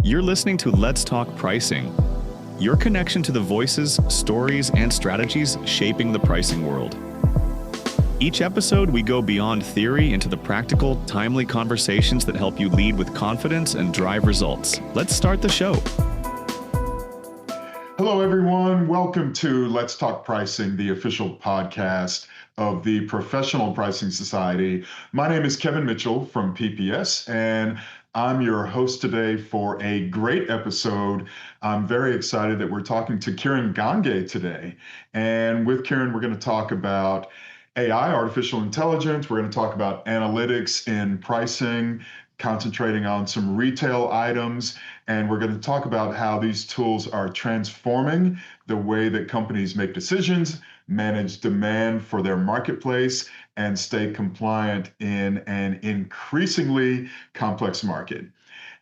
You're listening to Let's Talk Pricing, your connection to the voices, stories, and strategies shaping the pricing world. Each episode, we go beyond theory into the practical, timely conversations that help you lead with confidence and drive results. Let's start the show. Hello, everyone. Welcome to Let's Talk Pricing, the official podcast of the Professional Pricing Society. My name is Kevin Mitchell from PPS, and I'm your host today for a great episode. I'm very excited that we're talking to Kiran Gange today. And with Kiran, we're going to talk about AI, artificial intelligence. We're going to talk about analytics in pricing, concentrating on some retail items, and we're going to talk about how these tools are transforming the way that companies make decisions, manage demand for their marketplace, and stay compliant in an increasingly complex market.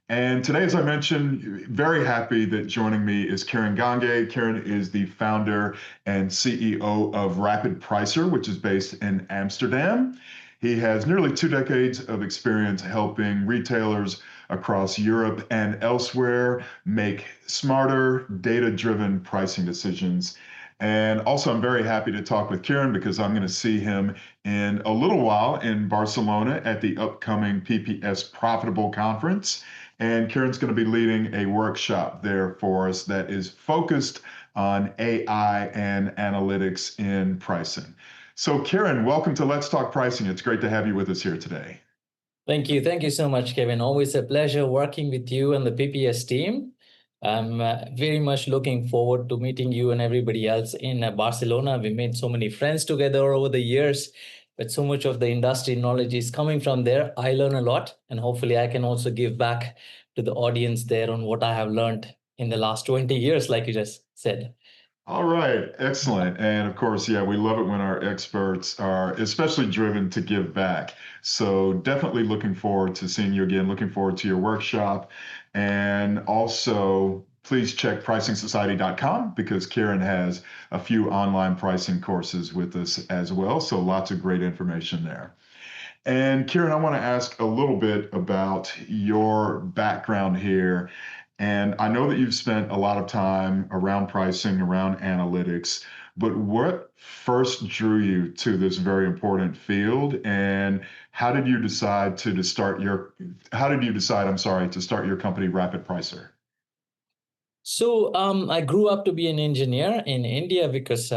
And today, as I mentioned, very happy that joining me is Kiran Gange. Kiran is the founder and CEO of Rapid Pricer, which is based in Amsterdam. He has nearly 2 decades of experience helping retailers across Europe and elsewhere make smarter, data-driven pricing decisions. And also, I'm very happy to talk with Kiran because I'm going to see him in a little while in Barcelona at the upcoming PPS Profitable Conference. And Kiran's going to be leading a workshop there for us that is focused on AI and analytics in pricing. So Kiran, welcome to Let's Talk Pricing. It's great to have you with us here today. Thank you. Thank you so much, Kevin. Always a pleasure working with you and the PPS team. I'm very much looking forward to meeting you and everybody else in Barcelona. We made so many friends together over the years, but so much of the industry knowledge is coming from there. I learn a lot, and hopefully I can also give back to the audience there on what I have learned in the last 20 years, like you just said. All right, excellent. And of course, yeah, we love it when our experts are especially driven to give back. So definitely looking forward to seeing you again, looking forward to your workshop. And also, please check pricingsociety.com because Kiran has a few online pricing courses with us as well. So lots of great information there. And Kiran, I want to ask a little bit about your background here. And I know that you've spent a lot of time around pricing, around analytics, but what first drew you to this very important field? And how did you decide to start your company, Rapid Pricer? So I grew up to be an engineer in India because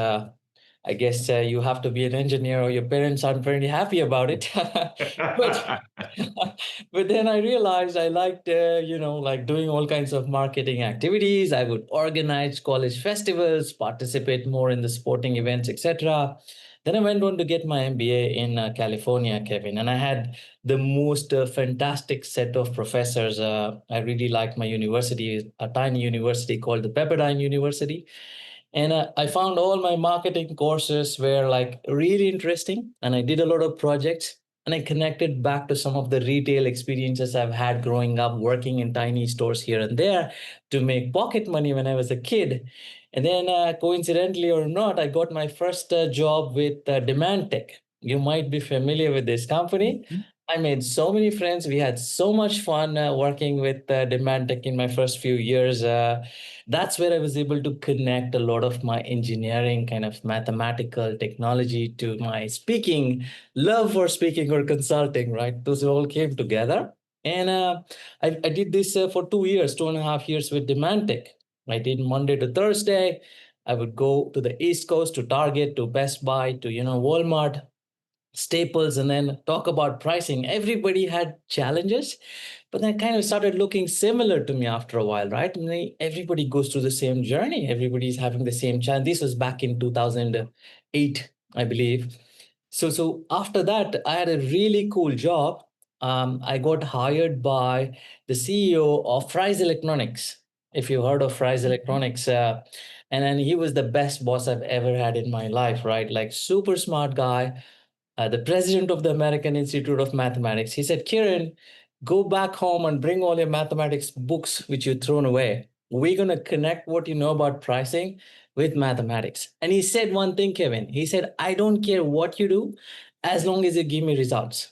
I guess you have to be an engineer or your parents aren't very happy about it. but but then I realized I liked, like doing all kinds of marketing activities. I would organize college festivals, participate more in the sporting events, etc. Then I went on to get my MBA in California, Kevin, and I had the most fantastic set of professors. I really liked my university, a tiny university called the Pepperdine University. And I found all my marketing courses were like really interesting. And I did a lot of projects and I connected back to some of the retail experiences I've had growing up, working in tiny stores here and there to make pocket money when I was a kid. And then coincidentally or not, I got my first job with Demand Tech. You might be familiar with this company. I made so many friends. We had so much fun working with Demand Tech in my first few years. That's where I was able to connect a lot of my engineering, kind of mathematical technology to my speaking, love for speaking or consulting, right? Those all came together. And I did this for 2 years, 2.5 years with Demand Tech. I did Monday to Thursday. I would go to the East Coast, to Target, to Best Buy, to Walmart, Staples, and then talk about pricing. Everybody had challenges, but then kind of started looking similar to me after a while, right? Everybody goes through the same journey. Everybody's having the same challenge. This was back in 2008, I believe. So after that, I had a really cool job. I got hired by the CEO of Fry's Electronics. If you heard of Fry's Electronics, and then he was the best boss I've ever had in my life, right? Like super smart guy, the president of the American Institute of Mathematics. He said, Kiran, go back home and bring all your mathematics books which you've thrown away. We're going to connect what you know about pricing with mathematics. And he said one thing, Kevin. He said, I don't care what you do as long as you give me results.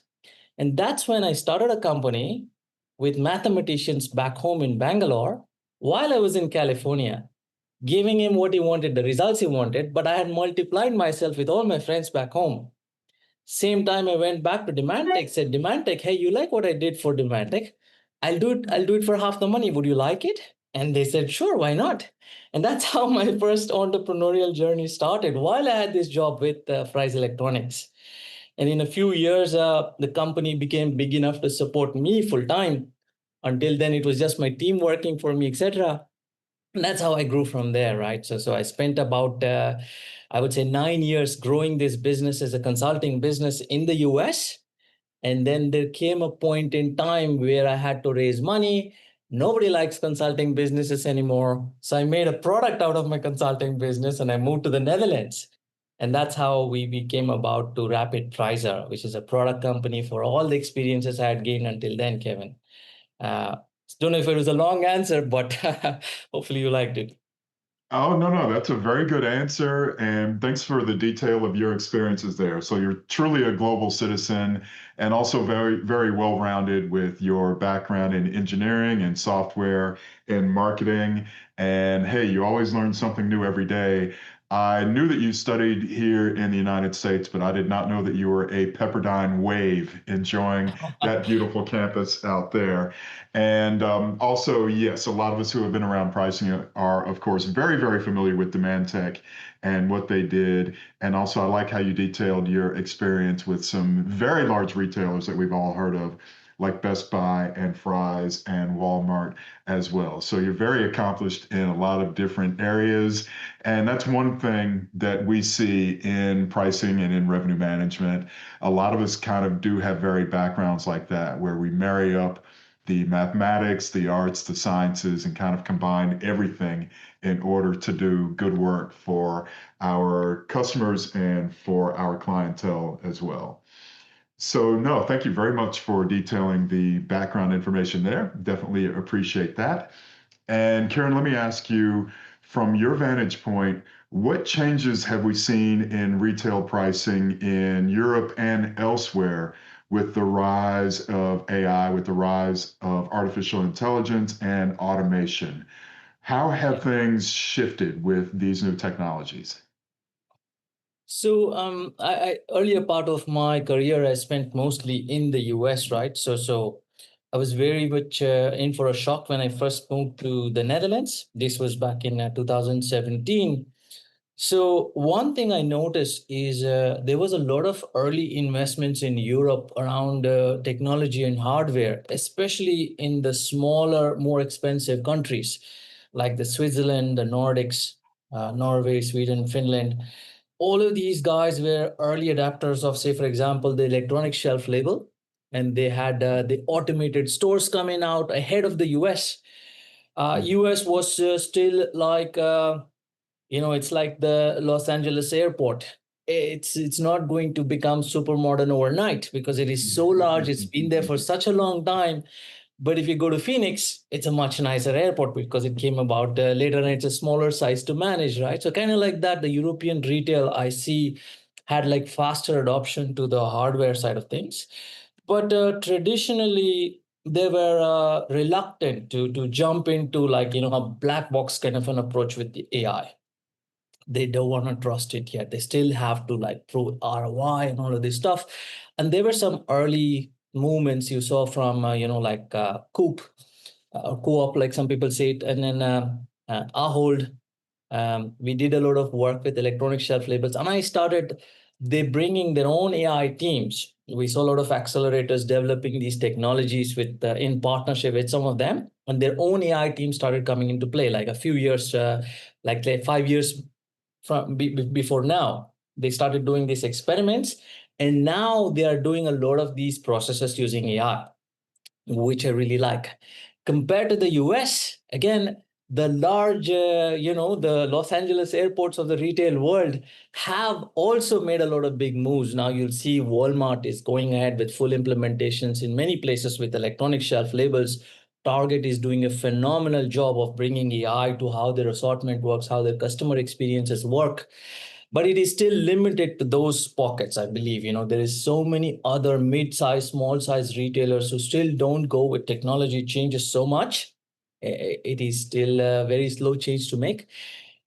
And that's when I started a company with mathematicians back home in Bangalore while I was in California, giving him what he wanted, the results he wanted, but I had multiplied myself with all my friends back home. Same time I went back to Demantech, said, Demantech, hey, you like what I did for Demantech? I'll do it for half the money. Would you like it? And they said, sure, why not? And that's how my first entrepreneurial journey started while I had this job with Fry's Electronics. And in a few years, the company became big enough to support me full time. Until then, it was just my team working for me, etc. And that's how I grew from there, right? So I spent about, I would say, 9 years growing this business as a consulting business in the US. And then there came a point in time where I had to raise money. Nobody likes consulting businesses anymore. So I made a product out of my consulting business and I moved to the Netherlands. And that's how we came about to Rapid Pricer, which is a product company for all the experiences I had gained until then, Kevin. Uh, don't know if it was a long answer, but hopefully you liked it. Oh, no, no, that's a very good answer. And thanks for the detail of your experiences there. So you're truly a global citizen and also very, very well-rounded with your background in engineering and software and marketing. And hey, you always learn something new every day. I knew that you studied here in the United States, but I did not know that you were a Pepperdine wave enjoying that beautiful campus out there. And also, yes, a lot of us who have been around pricing are, of course, very, very familiar with demand tech and what they did. And also, I like how you detailed your experience with some very large retailers that we've all heard of, like Best Buy and Fry's and Walmart as well. So you're very accomplished in a lot of different areas. And that's one thing that we see in pricing and in revenue management. A lot of us kind of do have varied backgrounds like that, where we marry up the mathematics, the arts, the sciences, and kind of combine everything in order to do good work for our customers and for our clientele as well. So, no, thank you very much for detailing the background information there. Definitely appreciate that. And Karen, let me ask you, from your vantage point, what changes have we seen in retail pricing in Europe and elsewhere with the rise of AI, with the rise of artificial intelligence and automation? How have things shifted with these new technologies? So I earlier part of my career I spent mostly in the US, right? So I was very much in for a shock when I first moved to the Netherlands. This was back in 2017. So one thing I noticed is there was a lot of early investments in Europe around technology and hardware, especially in the smaller, more expensive countries like the Switzerland, the Nordics, Norway, Sweden, Finland. All of these guys were early adapters of, say, for example, the electronic shelf label, and they had the automated stores coming out ahead of the US. US was still like it's like the Los Angeles airport. It's not going to become super modern overnight because it is so large. It's been there for such a long time. But if you go to Phoenix, it's a much nicer airport because it came about later and it's a smaller size to manage, right? So kind of like that, the European retail I see had like faster adoption to the hardware side of things. But traditionally, they were reluctant to jump into like, a black box kind of an approach with the AI. They don't want to trust it yet. They still have to like prove ROI and all of this stuff. And there were some early movements you saw from like Coop or Co-op, like some people say it, and then Ahold. We did a lot of work with electronic shelf labels, and I started they bringing their own AI teams. We saw a lot of accelerators developing these technologies with in partnership with some of them, and their own AI team started coming into play. Like a few years, like 5 years before now, they started doing these experiments, and now they are doing a lot of these processes using AI, which I really like. Compared to the US, again, the large, the Los Angeles airports of the retail world have also made a lot of big moves. Now you'll see Walmart is going ahead with full implementations in many places with electronic shelf labels. Target is doing a phenomenal job of bringing AI to how their assortment works, how their customer experiences work. but it is still limited to those pockets. I believe, there is so many other mid-size, small-size retailers who still don't go with technology changes so much. It is still a very slow change to make.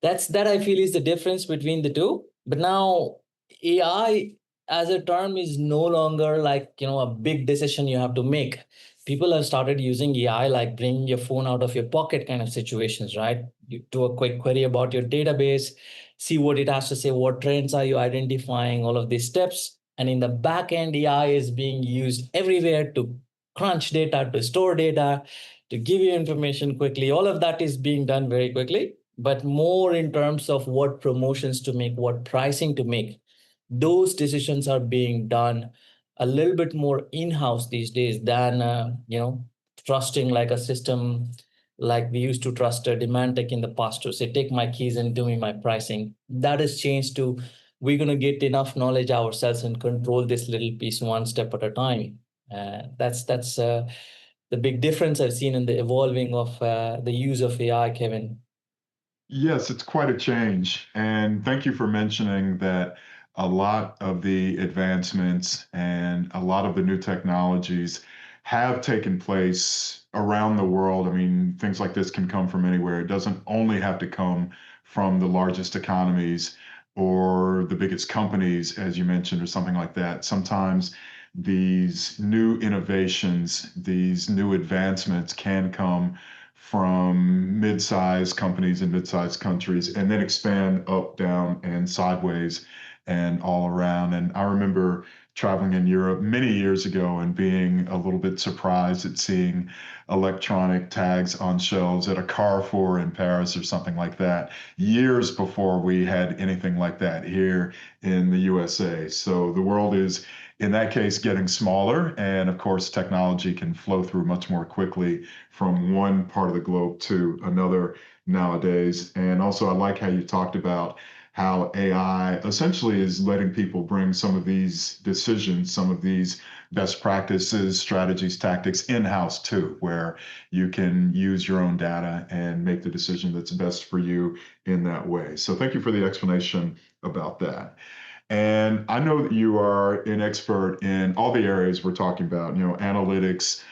That I feel is the difference between the two. But now AI as a term is no longer like, a big decision you have to make. People have started using AI like bringing your phone out of your pocket kind of situations, right? You do a quick query about your database, see what it has to say, what trends are you identifying, all of these steps. And in the back end, AI is being used everywhere to crunch data, to store data, to give you information quickly. All of that is being done very quickly, but more in terms of what promotions to make, what pricing to make. Those decisions are being done a little bit more in-house these days than trusting like a system like we used to trust a demand tech in the past to say, take my keys and do me my pricing. That has changed to, we're going to get enough knowledge ourselves and control this little piece one step at a time. That's the big difference I've seen in the evolving of the use of AI, Kevin. Yes, it's quite a change. And thank you for mentioning that a lot of the advancements and a lot of the new technologies have taken place around the world. I mean, things like this can come from anywhere. It doesn't only have to come from the largest economies or the biggest companies, as you mentioned, or something like that. Sometimes these new innovations, these new advancements can come from mid-sized companies in mid-sized countries and then expand up, down, and sideways and all around. And I remember traveling in Europe many years ago and being a little bit surprised at seeing electronic tags on shelves at a Carrefour in Paris or something like that, years before we had anything like that here in the USA. So the world is, in that case, getting smaller. And of course, technology can flow through much more quickly from one part of the globe to another nowadays. And also, I like how you talked about how AI essentially is letting people bring some of these decisions, some of these best practices, strategies, tactics in-house too, where you can use your own data and make the decision that's best for you in that way. So thank you for the explanation about that. And I know that you are an expert in all the areas we're talking about, analytics,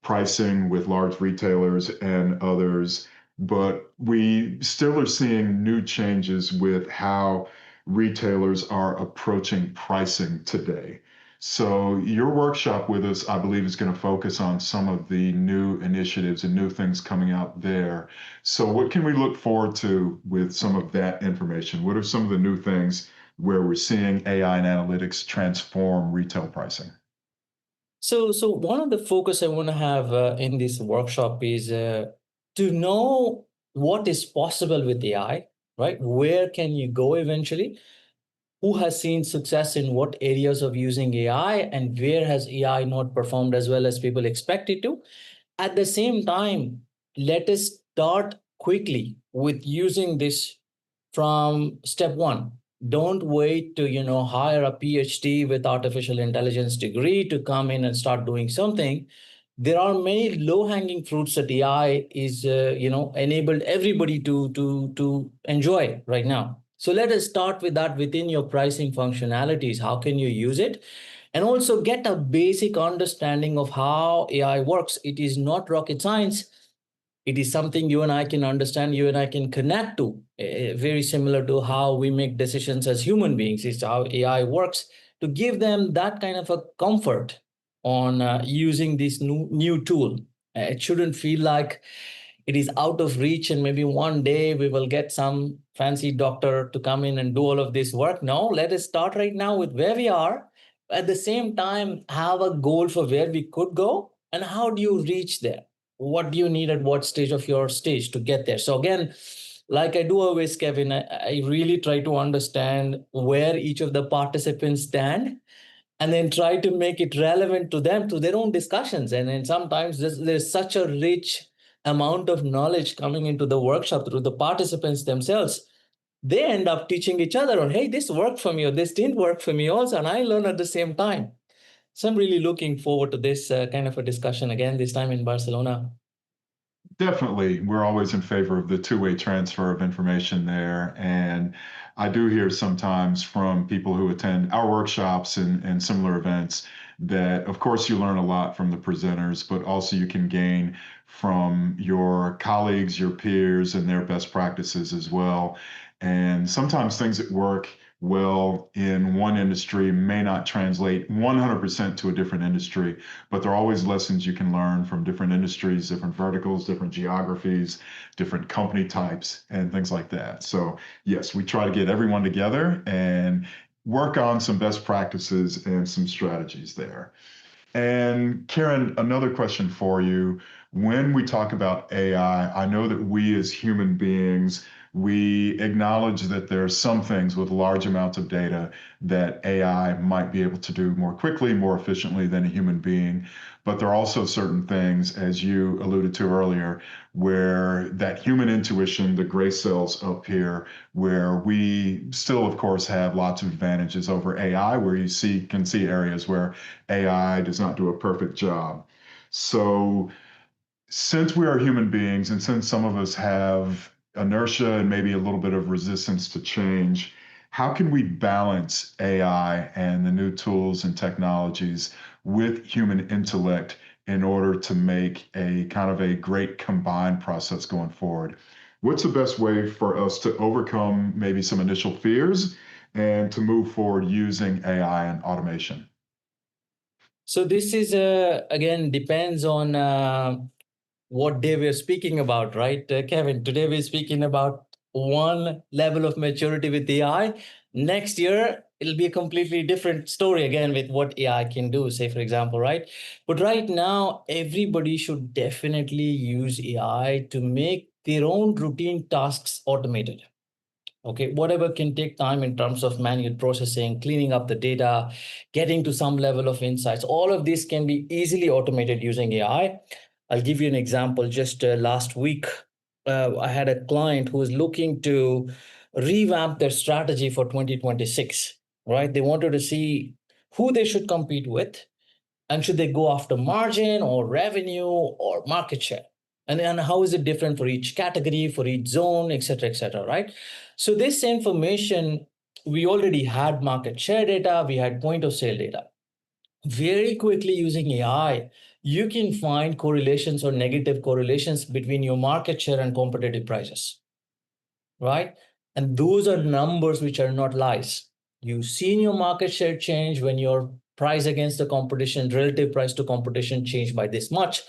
pricing with large retailers and others, but we still are seeing new changes with how retailers are approaching pricing today. So your workshop with us, I believe, is going to focus on some of the new initiatives and new things coming out there. So what can we look forward to with some of that information? What are some of the new things where we're seeing AI and analytics transform retail pricing? So one of the focus I want to have in this workshop is to know what is possible with AI, right? Where can you go eventually? Who has seen success in what areas of using AI, and where has AI not performed as well as people expect it to? At the same time, let us start quickly with using this from step one. Don't wait to hire a PhD with artificial intelligence degree to come in and start doing something. There are many low-hanging fruits that AI is enabled everybody to enjoy right now. So let us start with that within your pricing functionalities. How can you use it? And also get a basic understanding of how AI works. It is not rocket science. It is something you and I can understand, you and I can connect to, very similar to how we make decisions as human beings. It's how AI works, to give them that kind of a comfort on using this new tool. It shouldn't feel like it is out of reach and maybe one day we will get some fancy doctor to come in and do all of this work. No, let us start right now with where we are. At the same time, have a goal for where we could go and how do you reach there? What do you need at what stage of your stage to get there? So again, like I do always, Kevin, I really try to understand where each of the participants stand and then try to make it relevant to them, to their own discussions. And then sometimes there's such a rich amount of knowledge coming into the workshop through the participants themselves. They end up teaching each other on, hey, this worked for me or this didn't work for me also, and I learn at the same time. So I'm really looking forward to this kind of a discussion again, this time in Barcelona. Definitely, we're always in favor of the two-way transfer of information there. And I do hear sometimes from people who attend our workshops and similar events that, of course, you learn a lot from the presenters, but also you can gain from your colleagues, your peers, and their best practices as well. And sometimes things that work well in one industry may not translate 100% to a different industry, but there are always lessons you can learn from different industries, different verticals, different geographies, different company types, and things like that. So, yes, we try to get everyone together and work on some best practices and some strategies there. And Kiran, another question for you. When we talk about AI, I know that we as human beings, we acknowledge that there are some things with large amounts of data that AI might be able to do more quickly, more efficiently than a human being. But there are also certain things, as you alluded to earlier, where that human intuition, the gray cells up here, where we still, of course, have lots of advantages over AI, where can see areas where AI does not do a perfect job. So, since we are human beings and since some of us have inertia and maybe a little bit of resistance to change, how can we balance AI and the new tools and technologies with human intellect in order to make a kind of a great combined process going forward? What's the best way for us to overcome maybe some initial fears and to move forward using AI and automation? So this is again depends on what day we're speaking about, right, Kevin? Today we're speaking about one level of maturity with AI. Next year, it'll be a completely different story again with what AI can do, say, for example, right? But right now, everybody should definitely use AI to make their own routine tasks automated. Okay, whatever can take time in terms of manual processing, cleaning up the data, getting to some level of insights, all of this can be easily automated using AI. I'll give you an example. Just last week, I had a client who was looking to revamp their strategy for 2026, right? They wanted to see who they should compete with, and should they go after margin or revenue or market share? And how is it different for each category, for each zone, et cetera, right? So this information, we already had market share data, we had point of sale data. Very quickly using AI, you can find correlations or negative correlations between your market share and competitive prices, right? And those are numbers which are not lies. You've seen your market share change when your price against the competition, relative price to competition change by this much,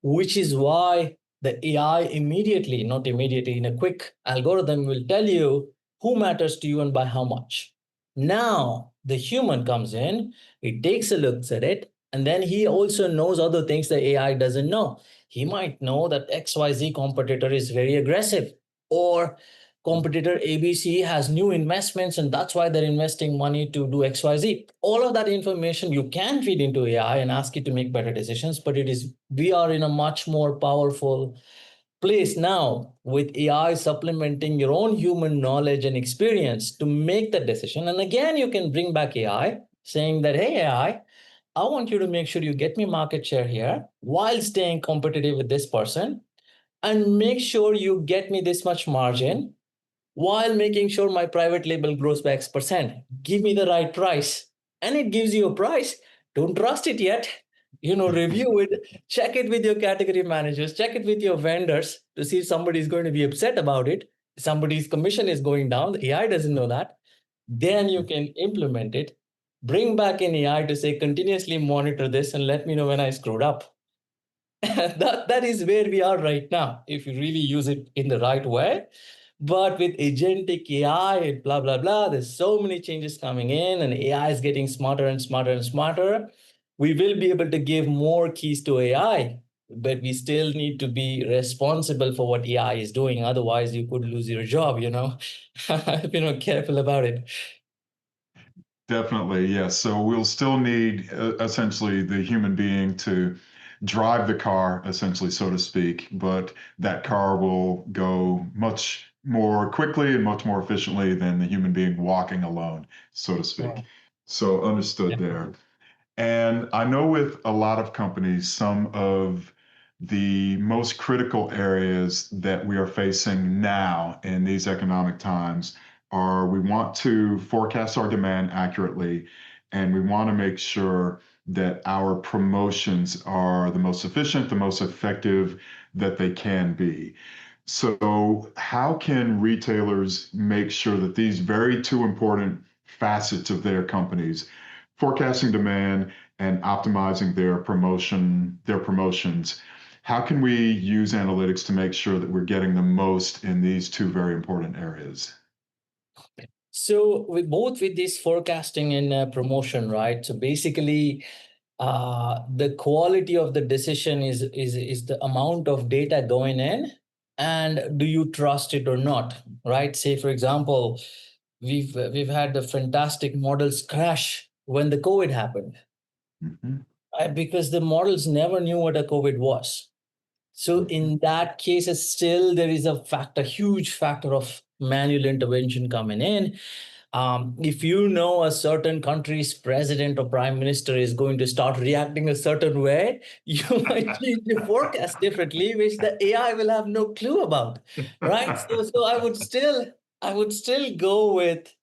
which is why the AI immediately, not immediately, in a quick algorithm will tell you who matters to you and by how much. Now, the human comes in, he takes a look at it, and then he also knows other things the AI doesn't know. He might know that XYZ competitor is very aggressive, or competitor ABC has new investments and that's why they're investing money to do XYZ. All of that information you can feed into AI and ask it to make better decisions, but we are in a much more powerful place now with AI supplementing your own human knowledge and experience to make that decision. And again, you can bring back AI saying that, hey, I want you to make sure you get me market share here while staying competitive with this person, and make sure you get me this much margin while making sure my private label grows by X%. Give me the right price. And it gives you a price. Don't trust it yet. Review it, check it with your category managers, check it with your vendors to see if somebody is going to be upset about it. Somebody's commission is going down. The AI doesn't know that. Then you can implement it. Bring back an AI to say, continuously monitor this and let me know when I screwed up. That is where we are right now, if you really use it in the right way. But with agentic AI and blah, blah, blah, there's so many changes coming in, and AI is getting smarter and smarter and smarter. We will be able to give more keys to AI, but we still need to be responsible for what AI is doing. Otherwise, you could lose your job, if you're not careful about it. Definitely, yes. So we'll still need essentially the human being to drive the car, essentially, so to speak, but that car will go much more quickly and much more efficiently than the human being walking alone, so to speak. Yeah. So understood Yeah. there. And I know with a lot of companies, some of the most critical areas that we are facing now in these economic times are we want to forecast our demand accurately, and we want to make sure that our promotions are the most efficient, the most effective that they can be. So, how can retailers make sure that these very two important facets of their companies, forecasting demand and optimizing their promotions, how can we use analytics to make sure that we're getting the most in these two very important areas? So with both with this forecasting and promotion, right? So basically, the quality of the decision is the amount of data going in, and do you trust it or not, right? Say for example, we've had the fantastic models crash when the COVID happened, Mhm. because the models never knew what a COVID was. So Mhm. in that case, still there is a huge factor of manual intervention coming in. If you know a certain country's president or prime minister is going to start reacting a certain way, you might change the forecast differently, which the AI will have no clue about, right? So I would still go with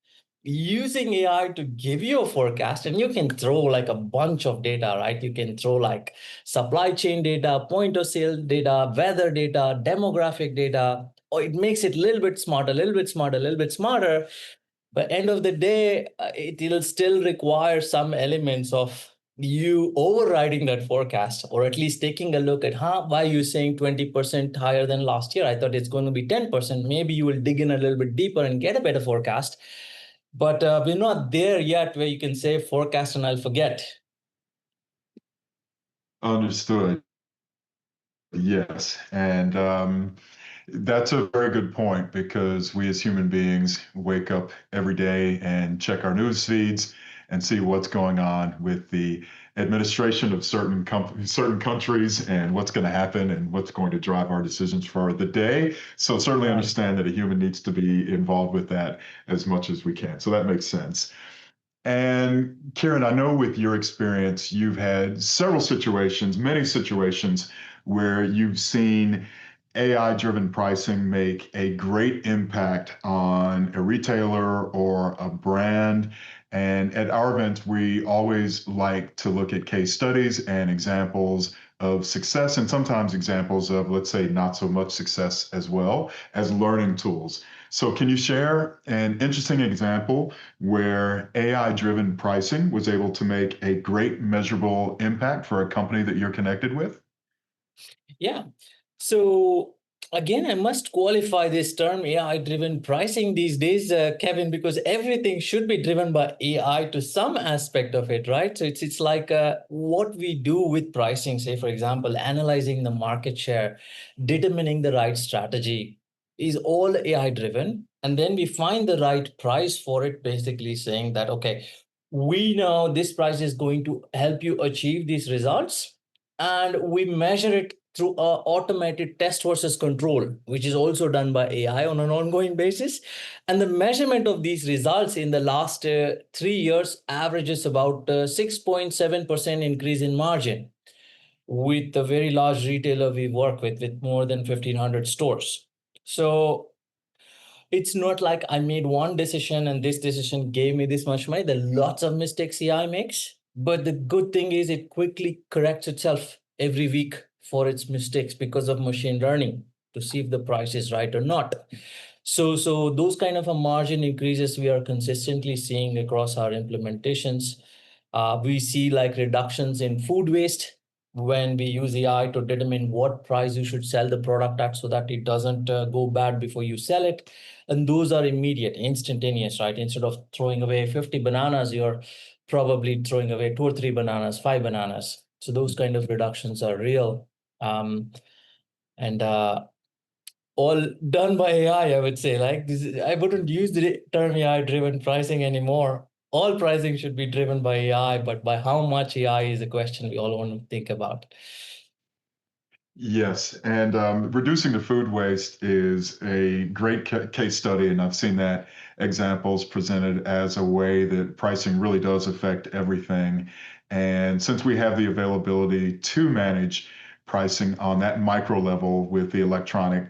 using AI to give you a forecast, and you can throw like a bunch of data, right? You can throw like supply chain data, point of sale data, weather data, demographic data, or it makes it a little bit smarter, a little bit smarter, a little bit smarter. But end of the day, it will still require some elements of you overriding that forecast, or at least taking a look at, why are you saying 20% higher than last year? I thought it's going to be 10%. Maybe you will dig in a little bit deeper and get a better forecast. But we're not there yet where you can say forecast and I'll forget. Understood. Yes. And that's a very good point because we as human beings wake up every day and check our news feeds and see what's going on with the administration of certain countries and what's going to happen and what's going to drive our decisions for the day. So certainly Right. understand that a human needs to be involved with that as much as we can. So that makes sense. And Kiran, I know with your experience, you've had several situations, many situations where you've seen AI driven pricing make a great impact on a retailer or a brand. And at our events, we always like to look at case studies and examples of success, and sometimes examples of, let's say, not so much success as well as learning tools. So, can you share an interesting example where AI driven pricing was able to make a great measurable impact for a company that you're connected with? Yeah. So again, I must qualify this term AI driven pricing these days, Kevin, because everything should be driven by AI to some aspect of it, right? So it's like what we do with pricing, say, for example, analyzing the market share, determining the right strategy is all AI driven. And then we find the right price for it, basically saying that, okay, we know this price is going to help you achieve these results, and we measure it through a automated test versus control, which is also done by AI on an ongoing basis. And the measurement of these results in the last 3 years averages about 6.7% increase in margin with a very large retailer we work with more than 1,500 stores. So it's not like I made one decision and this decision gave me this much money. There are lots of mistakes AI makes, but the good thing is it quickly corrects itself every week for its mistakes because of machine learning to see if the price is right or not. So those kind of a margin increases we are consistently seeing across our implementations. We see like reductions in food waste when we use AI to determine what price you should sell the product at so that it doesn't go bad before you sell it. And those are immediate, instantaneous, right? Instead of throwing away 50 bananas, you're probably throwing away 2 or 3 bananas, 5 bananas. So those kind of reductions are real. And all done by AI, I would say. Like this, I wouldn't use the term AI-driven pricing anymore. All pricing should be driven by AI, but by how much AI is a question we all want to think about. Yes, and reducing the food waste is a great case study, and I've seen that examples presented as a way that pricing really does affect everything. And since we have the availability to manage pricing on that micro level with the electronic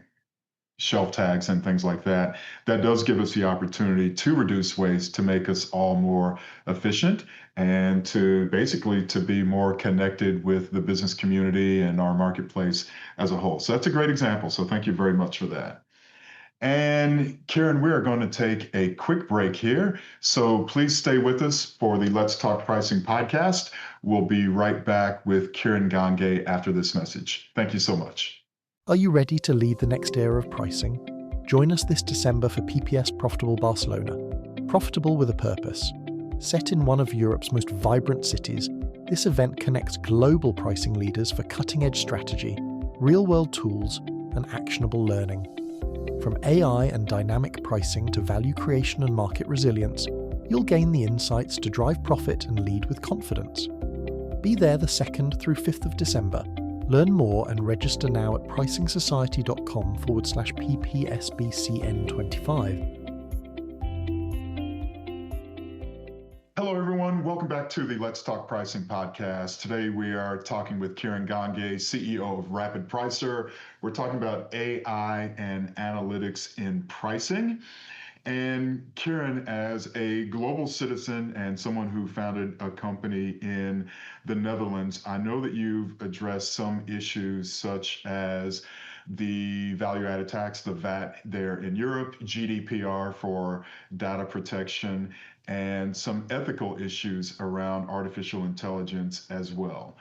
shelf tags and things like that, that does give us the opportunity to reduce waste, to make us all more efficient, and to basically to be more connected with the business community and our marketplace as a whole. So that's a great example. So thank you very much for that. And Kiran, we are going to take a quick break here. So please stay with us for the Let's Talk Pricing podcast. We'll be right back with Kiran Gange after this message. Thank you so much. Are you ready to lead the next era of pricing? Join us this December for PPS Profitable Barcelona. Profitable with a purpose. Set in one of Europe's most vibrant cities, this event connects global pricing leaders for cutting-edge strategy, real-world tools, and actionable learning. From AI and dynamic pricing to value creation and market resilience, you'll gain the insights to drive profit and lead with confidence. Be there the 2nd through 5th of December. Learn more and register now at pricingsociety.com/PPSBCN25. Hello, everyone. Welcome back to the Let's Talk Pricing podcast. Today, we are talking with Kiran Gange, CEO of Rapid Pricer. We're talking about AI and analytics in pricing. And Kiran, as a global citizen and someone who founded a company in the Netherlands, I know that you've addressed some issues such as the value-added tax, the VAT there in Europe, GDPR for data protection, and some ethical issues around artificial intelligence as well.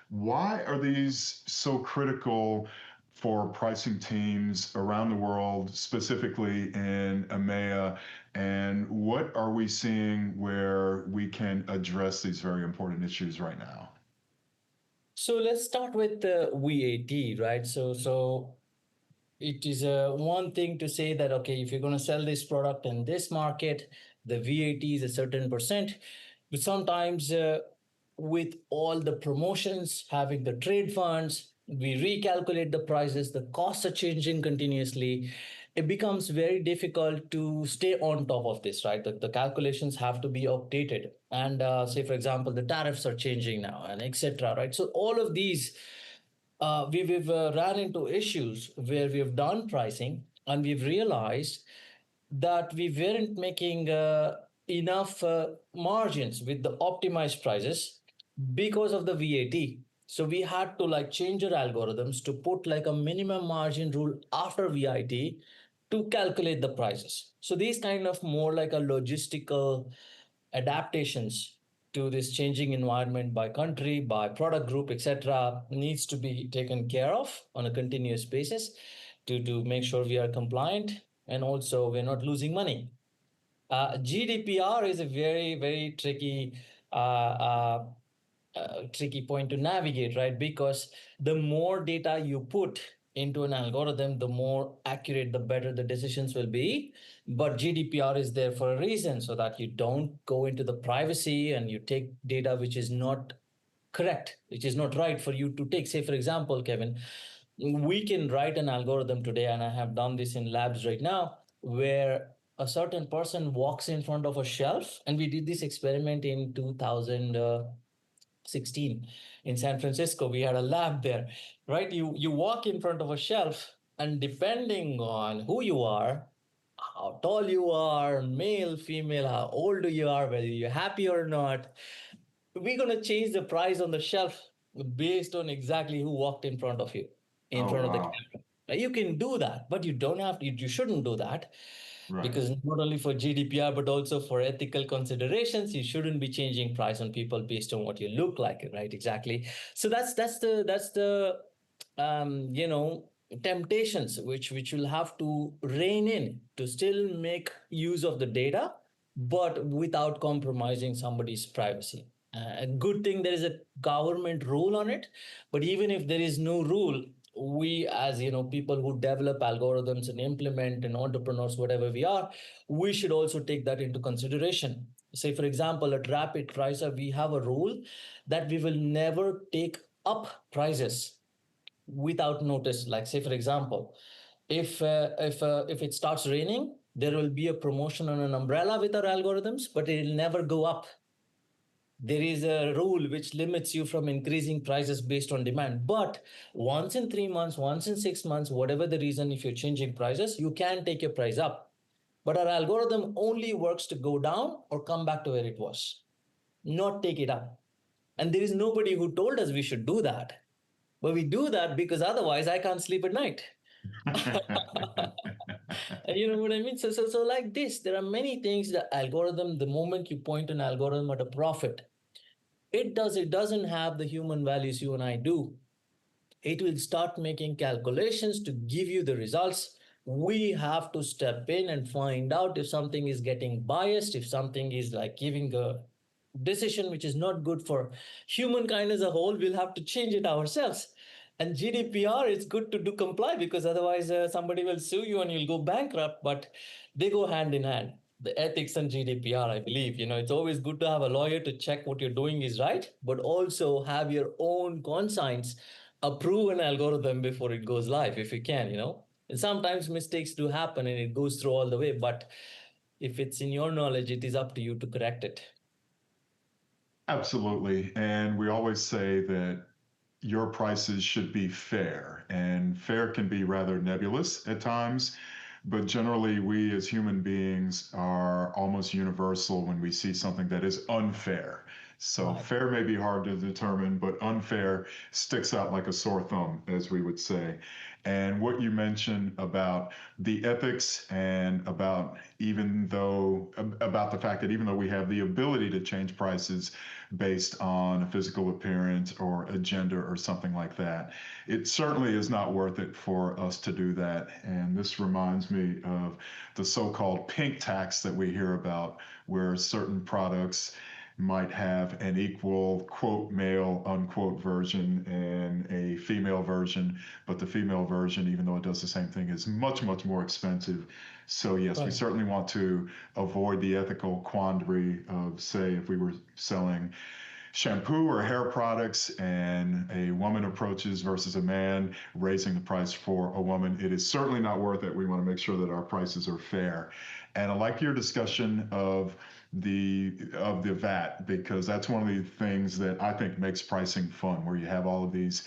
Why are these so critical for pricing teams around the world, specifically in EMEA, and what are we seeing where we can address these very important issues right now? So let's start with the VAT, right? So it is one thing to say that, okay, if you're going to sell this product in this market, the VAT is a certain percent. But sometimes with all the promotions, having the trade funds, we recalculate the prices, the costs are changing continuously. It becomes very difficult to stay on top of this, right? The calculations have to be updated. And say, for example, the tariffs are changing now and etc. Right? So all of these, we've ran into issues where we've done pricing and we've realized that we weren't making enough margins with the optimized prices because of the VAT. So we had to like change our algorithms to put like a minimum margin rule after VAT to calculate the prices. So these kind of more like a logistical adaptations to this changing environment by country, by product group, etc., needs to be taken care of on a continuous basis to make sure we are compliant and also we're not losing money. GDPR is a very, very tricky point to navigate, right? Because the more data you put into an algorithm, the more accurate, the better the decisions will be. But GDPR is there for a reason, so that you don't go into the privacy and you take data which is not correct, which is not right for you to take. Say, for example, Kevin, we can write an algorithm today, and I have done this in labs right now, where a certain person walks in front of a shelf, and we did this experiment in 2016 in San Francisco. We had a lab there, right? You walk in front of a shelf, and depending on who you are, how tall you are, male, female, how old you are, whether you're happy or not, we're going to change the price on the shelf based on exactly who walked in front of you, in front of the camera. Now, you can do that, but you don't have to, you shouldn't do that. Right. Because not only for GDPR, but also for ethical considerations, you shouldn't be changing price on people based on what you look like, right? Exactly. So that's the temptations which will have to rein in to still make use of the data, but without compromising somebody's privacy. A good thing there is a government rule on it, but even if there is no rule, we as people who develop algorithms and implement and entrepreneurs, whatever we are, we should also take that into consideration. Say, for example, at Rapid Pricer, we have a rule that we will never take up prices without notice. Like, say, for example, if it starts raining, there will be a promotion on an umbrella with our algorithms, but it will never go up There is a rule which limits you from increasing prices based on demand. But once in 3 months, once in 6 months, whatever the reason, if you're changing prices, you can take your price up. But our algorithm only works to go down or come back to where it was, not take it up. And there is nobody who told us we should do that. But we do that because otherwise I can't sleep at night. You know what I mean? So like this, there are many things. The algorithm, the moment you point an algorithm at a profit, it doesn't have the human values you and I do. It will start making calculations to give you the results. We have to step in and find out if something is getting biased, if something is like giving a decision which is not good for humankind as a whole. We'll have to change it ourselves. And GDPR is good to do comply, because otherwise somebody will sue you and you'll go bankrupt. But they go hand in hand, the ethics and GDPR, I believe. It's always good to have a lawyer to check what you're doing is right, but also have your own conscience approve an algorithm before it goes live, if you can. And sometimes mistakes do happen and it goes through all the way. But if it's in your knowledge, it is up to you to correct it. Absolutely. And we always say that your prices should be fair, and fair can be rather nebulous at times. But generally, we as human beings are almost universal when we see something that is unfair. So, Right. fair may be hard to determine, but unfair sticks out like a sore thumb, as we would say. And what you mentioned about the ethics and about about the fact that even though we have the ability to change prices based on a physical appearance or a gender or something like that, it certainly is not worth it for us to do that. And this reminds me of the so-called pink tax that we hear about, where certain products might have an equal quote male unquote version and a female version, but the female version, even though it does the same thing, is much more expensive. So yes, we Right. certainly want to avoid the ethical quandary of, say, if we were selling shampoo or hair products and a woman approaches versus a man, raising the price for a woman, it is certainly not worth it. We want to make sure that our prices are fair. And I like your discussion of the VAT, because that's one of the things that I think makes pricing fun, where you have all of these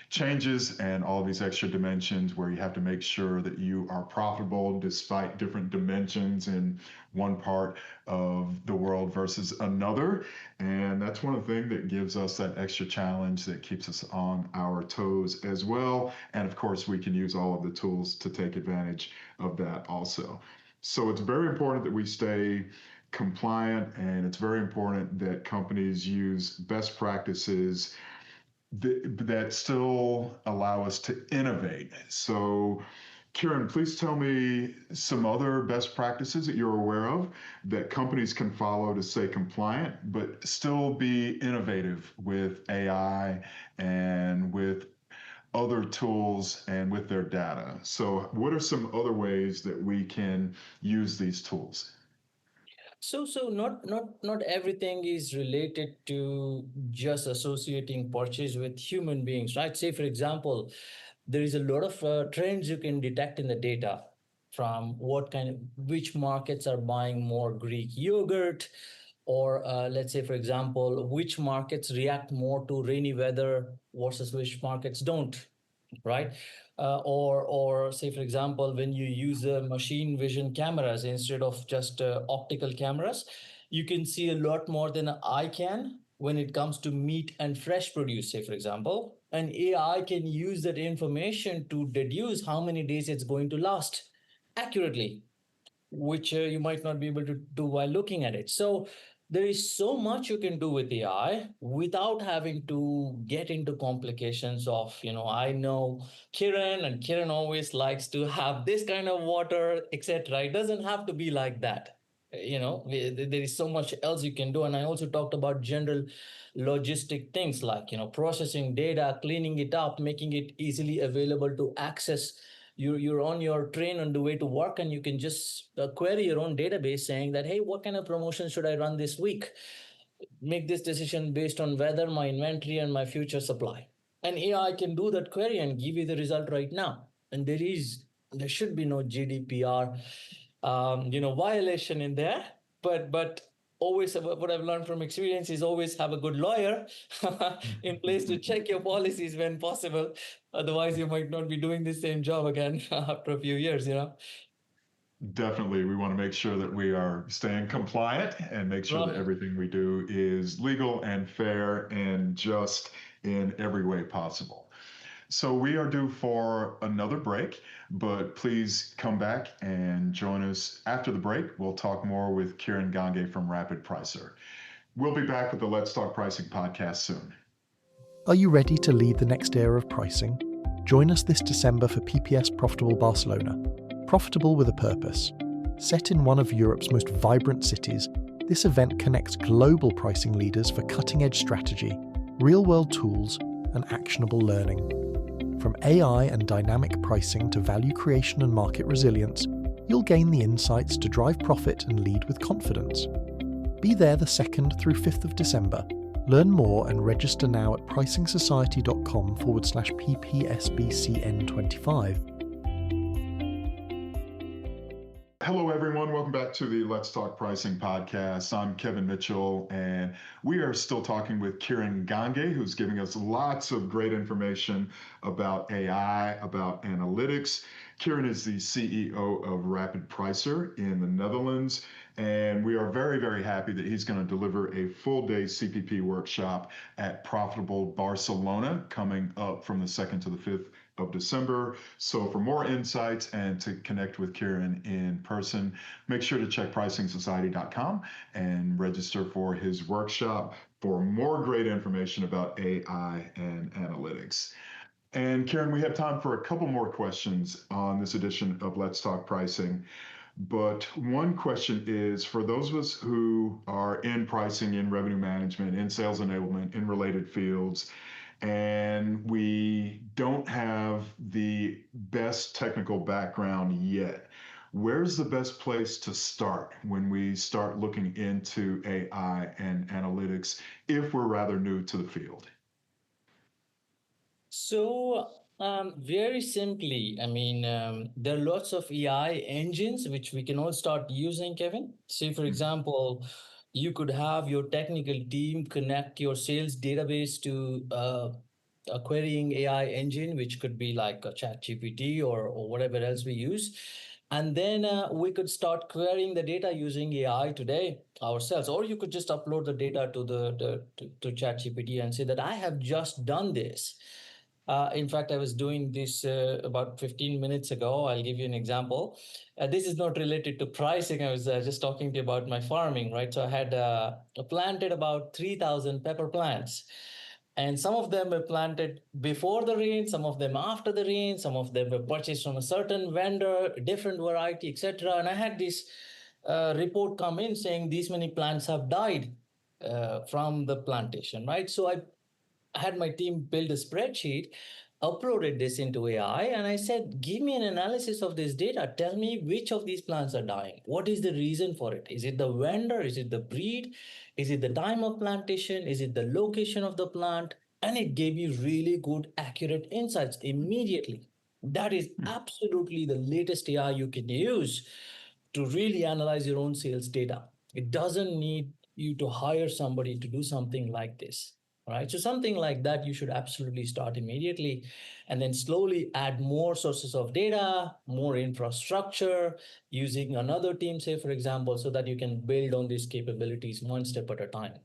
changes and all these extra dimensions where you have to make sure that you are profitable despite different dimensions in one part of the world versus another. And that's one of the things that gives us that extra challenge that keeps us on our toes as well. And of course, we can use all of the tools to take advantage of that also. So it's very important that we stay compliant, and it's very important that companies use best practices that still allow us to innovate. So, Kiran, please tell me some other best practices that you're aware of that companies can follow to stay compliant, but still be innovative with AI and with other tools and with their data. So, what are some other ways that we can use these tools? So not everything is related to just associating purchase with human beings, right? Say, for example, there is a lot of trends you can detect in the data, from which markets are buying more Greek yogurt, or let's say, for example, which markets react more to rainy weather versus which markets don't, right? Or say, for example, when you use machine vision cameras instead of just optical cameras, you can see a lot more than an eye can when it comes to meat and fresh produce, say, for example. And AI can use that information to deduce how many days it's going to last accurately, which you might not be able to do while looking at it. So there is so much you can do with AI without having to get into complications of, I know Kiran, and Kiran always likes to have this kind of water, etc. It doesn't have to be like that. There is so much else you can do. And I also talked about general logistic things like, processing data, cleaning it up, making it easily available to access. You're on your train on the way to work, and you can just query your own database saying that, hey, what kind of promotion should I run this week? Make this decision based on weather, my inventory, and my future supply. And AI can do that query and give you the result right now. And there should be no GDPR violation in there. But always, what I've learned from experience is always have a good lawyer in place to check your policies when possible. Otherwise, you might not be doing the same job again after a few years, Definitely, we want to make sure that we are staying compliant and make sure that Right. everything we do is legal and fair and just in every way possible. So we are due for another break, but please come back and join us after the break. We'll talk more with Kiran Gange from Rapid Pricer. We'll be back with the Let's Talk Pricing podcast soon. Are you ready to lead the next era of pricing? Join us this December for PPS Profitable Barcelona. Profitable with a purpose. Set in one of Europe's most vibrant cities, this event connects global pricing leaders for cutting-edge strategy, real-world tools, and actionable learning. From AI and dynamic pricing to value creation and market resilience, you'll gain the insights to drive profit and lead with confidence. Be there the 2nd through 5th of December. Learn more and register now at pricingsociety.com/PPSBCN25. Hello, everyone. Welcome back to the Let's Talk Pricing podcast. I'm Kevin Mitchell, and we are still talking with Kiran Gange, who's giving us lots of great information about AI, about analytics. Kiran is the CEO of Rapid Pricer in the Netherlands, and we are very, very happy that he's going to deliver a full-day CPP workshop at Profitable Barcelona coming up from the 2nd to the 5th of December. So for more insights and to connect with Kiran in person, make sure to check pricingsociety.com and register for his workshop for more great information about AI and analytics. And Kiran, we have time for a couple more questions on this edition of Let's Talk Pricing. But one question is for those of us who are in pricing, in revenue management, in sales enablement, in related fields, and we don't have the best technical background yet. Where's the best place to start when we start looking into AI and analytics if we're rather new to the field? So, very simply, there are lots of AI engines which we can all start using, Kevin. Say, for example, you could have your technical team connect your sales database to a querying AI engine, which could be like a ChatGPT or whatever else we use. And then we could start querying the data using AI today ourselves, or you could just upload the data to to ChatGPT and say that I have just done this. In fact, I was doing this about 15 minutes ago. I'll give you an example. This is not related to pricing. I was just talking to you about my farming, right? So I had planted about 3,000 pepper plants. And some of them were planted before the rain, some of them after the rain, some of them were purchased from a certain vendor, different variety, etc. And I had this report come in saying these many plants have died from the plantation, right? So I had my team build a spreadsheet, uploaded this into AI, and I said, give me an analysis of this data. Tell me which of these plants are dying. What is the reason for it? Is it the vendor? Is it the breed? Is it the time of plantation? Is it the location of the plant? And it gave me really good, accurate insights immediately. That is absolutely the latest AI you can use to really analyze your own sales data. It doesn't need you to hire somebody to do something like this. Right. So something like that, you should absolutely start immediately and then slowly add more sources of data, more infrastructure using another team, say, for example, so that you can build on these capabilities one step at a time.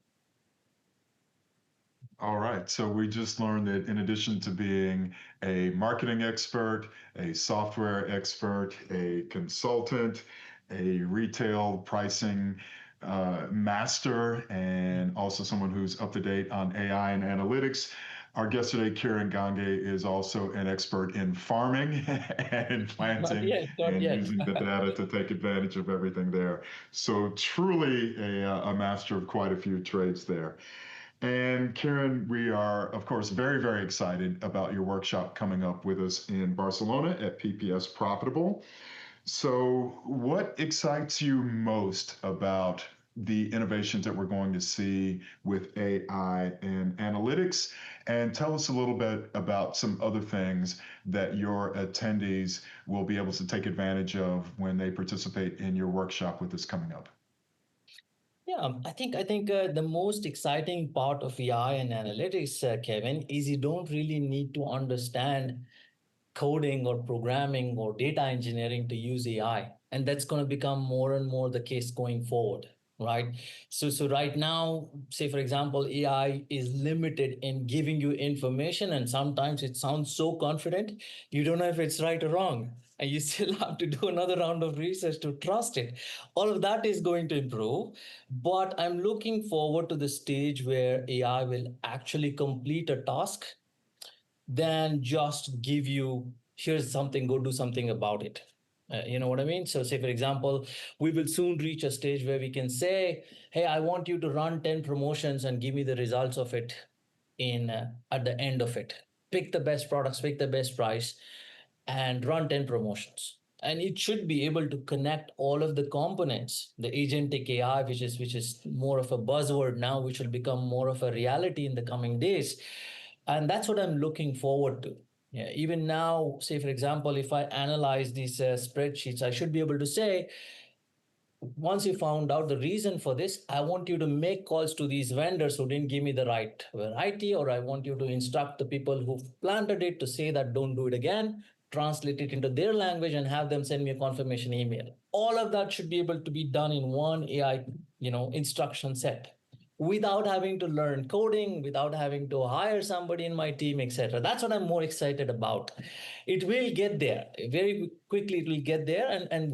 All right. So we just learned that in addition to being a marketing expert, a software expert, a consultant, a retail pricing master, and also someone who's up to date on AI and analytics, our guest today, Kiran Gange, is also an expert in farming and planting Not and yet. using the data to take advantage of everything there. So truly a master of quite a few trades there. And Kiran, we are, of course, very, very excited about your workshop coming up with us in Barcelona at PPS Profitable. So, what excites you most about the innovations that we're going to see with AI and analytics? And tell us a little bit about some other things that your attendees will be able to take advantage of when they participate in your workshop with us coming up. Yeah, I think the most exciting part of AI and analytics, Kevin, is you don't really need to understand coding or programming or data engineering to use AI. And that's going to become more and more the case going forward, right? So right now, say for example, AI is limited in giving you information, and sometimes it sounds so confident, you don't know if it's right or wrong. And you still have to do another round of research to trust it. All of that is going to improve. But I'm looking forward to the stage where AI will actually complete a task than just give you, here's something, go do something about it. You know what I mean? So say for example, we will soon reach a stage where we can say, hey, I want you to run 10 promotions and give me the results of it in at the end of it. Pick the best products, pick the best price, and run 10 promotions. And it should be able to connect all of the components, the agentic AI, which is more of a buzzword now, which will become more of a reality in the coming days. And that's what I'm looking forward to. Yeah, even now, say for example, if I analyze these spreadsheets, I should be able to say, once you found out the reason for this, I want you to make calls to these vendors who didn't give me the right variety, or I want you to instruct the people who planted it to say that don't do it again, translate it into their language and have them send me a confirmation email. All of that should be able to be done in one AI, instruction set, without having to learn coding, without having to hire somebody in my team, etc. That's what I'm more excited about. It will get there very quickly. It will get there, and